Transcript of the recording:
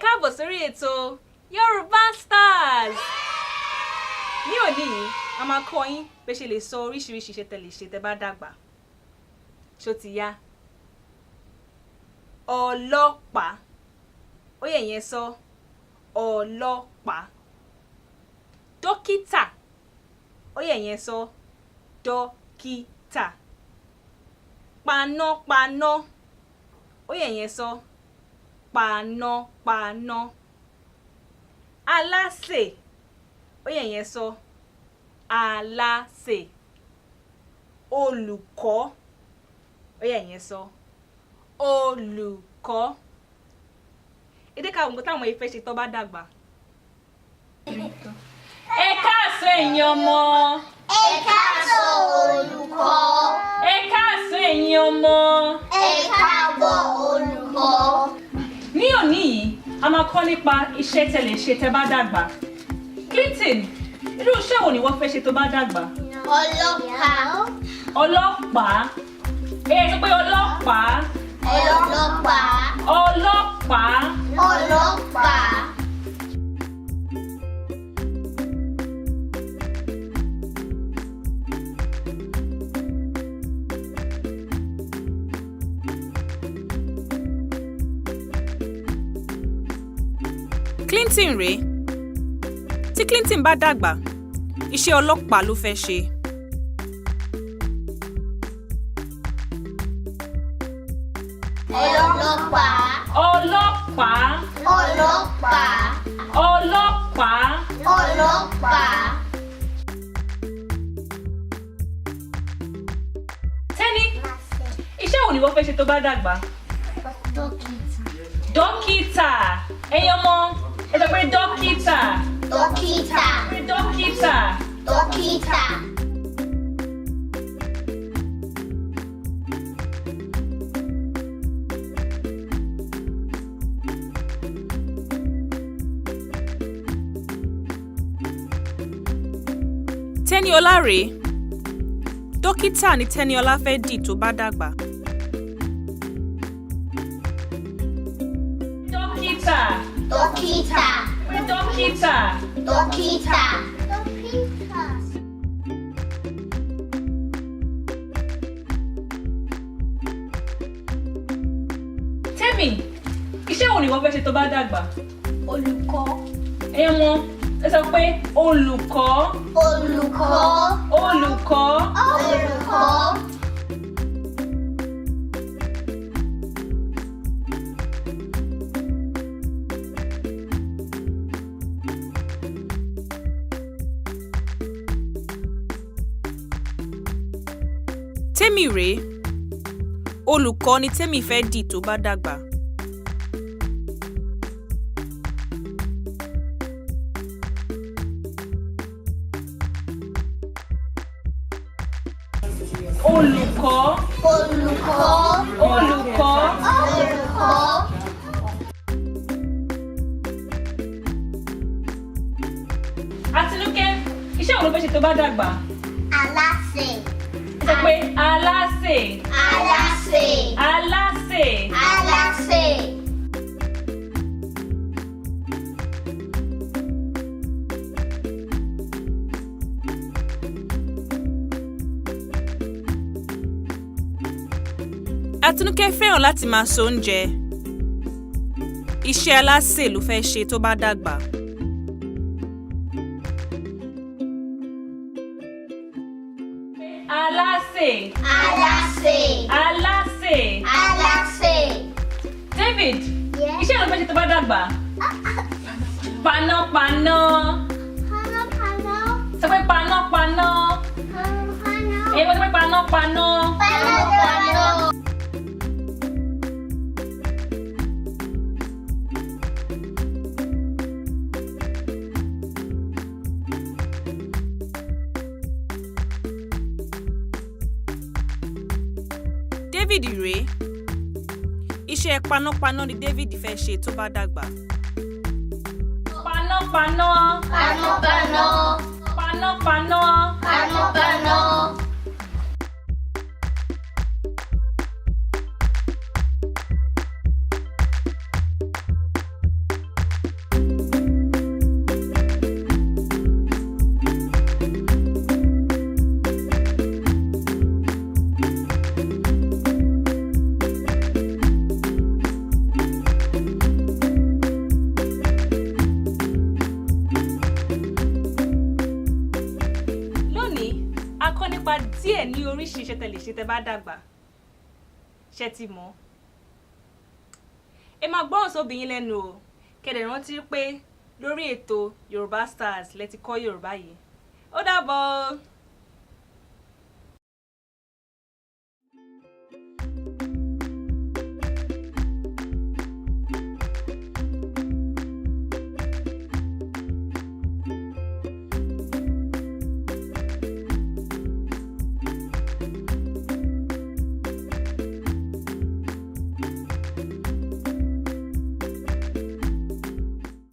káàbọ̀ sórí ètò Yorùbá Stars. Ní òní yìí, a máa kọ́ yín bẹ́ ṣe lè sọ oríṣiríṣi iṣẹ́ tẹ́ lè ṣe tẹ́ bá dàgbà. Ṣó ti yá? Ọlọ́pàá. Ó yẹ yẹn sọ ọlọ́pàá. Dókítà. Ó yẹ yẹn sọ dókítà. Panápaná. Ó yẹ yẹn sọ panápaná. Alásè. Ó yẹ yẹn sọ alásè. Olùkọ́. Ó yẹ yẹn sọ olùkọ́. Èdè ká nǹkan táwọn ìfẹ́ ṣe tó bá dàgbà. Ẹ káàsán ẹ̀yin ọmọ. Ẹ káàsán olùkọ́. Ẹ káàsán ẹ̀yin ọmọ. Ẹ káàbọ̀ olùkọ́. Ní òní yìí, a máa kọ́ nípa iṣẹ́ tẹ́ lè ṣe tẹ́ bá dàgbà. Clinton, irú iṣẹ́ wo ni wọ́n fẹ́ ṣe tó bá dàgbà? Ọlọ́pàá. Ọlọ́pàá. Ẹ sọ pé ọlọ́pàá. Ọlọ́pàá. Ọlọ́pàá. Ọlọ́pàá. Clinton rèé. Tí Clinton bá dàgbà, iṣẹ́ ọlọ́pàá ló fẹ́ ṣe. Ọlọ́pàá. Ọlọ́pàá. Ọlọ́pàá. Ọlọ́pàá. Ọlọ́pàá. Tẹ́ni, iṣẹ́ wo ni wọ́n fẹ́ ṣe tó bá dàgbà? Dókítà. Dókítà. Ẹ̀yin ọmọ, ẹ sọ pé dókítà. Dókítà. Pé dókítà. Dókítà. Tẹ́niọlá rèé. Dókítà ni Tẹ́niọlá fẹ́ dì tó bá dàgbà. Dókítà. Dókítà. Pé dókítà. Dókítà. Tẹ́mi, iṣẹ́ wo ni wọ́n fẹ́ ṣe tó bá dàgbà? Olùkọ́. Ẹ̀yin ọmọ, ẹ sọ pé olùkọ́. Olùkọ́. Olùkọ́. Olùkọ́. Tẹ́mi rèé. Olùkọ́ ni Tẹ́mi fẹ́ dì tó bá dàgbà. Olùkọ́. Olùkọ́. Olùkọ́. Olùkọ́. Àtinúkẹ́, iṣẹ́ wo ló fẹ́ ṣe tó bá dàgbà? Alásè. Ẹ sọ pé alásè. Alásè. Alásè. Alásè. Àtinúkẹ́ fẹ́ràn láti máa ṣe oúnjẹ. Iṣẹ́ alásè ló fẹ́ ṣe tó bá dàgbà. Alásè. Alásè. Alásè. Alásè. David, Yes. iṣẹ́ ló fẹ́ ṣe tó bá dàgbà. Panápaná. Panápaná. Sọ pé panápaná. Panápaná. Èyí wọ́n sọ pé panápaná. Panápaná. David rèé. Iṣẹ́ panápaná ni David fẹ́ ṣe tó bá dàgbà. Panápaná. Panápaná. Panápaná. Panápaná. nípa díẹ̀ ní oríṣi iṣẹ́ tẹ́ lè ṣe tẹ́ bá dàgbà. Ṣé ti mọ̀? Ẹ máa gbọ́ràn sóbìyín lẹ́nu o. Kẹ́dẹ̀ rántí pé lórí ètò Yorùbá Stars lẹ ti kọ́ Yorùbá yìí. Ó dàbọ̀.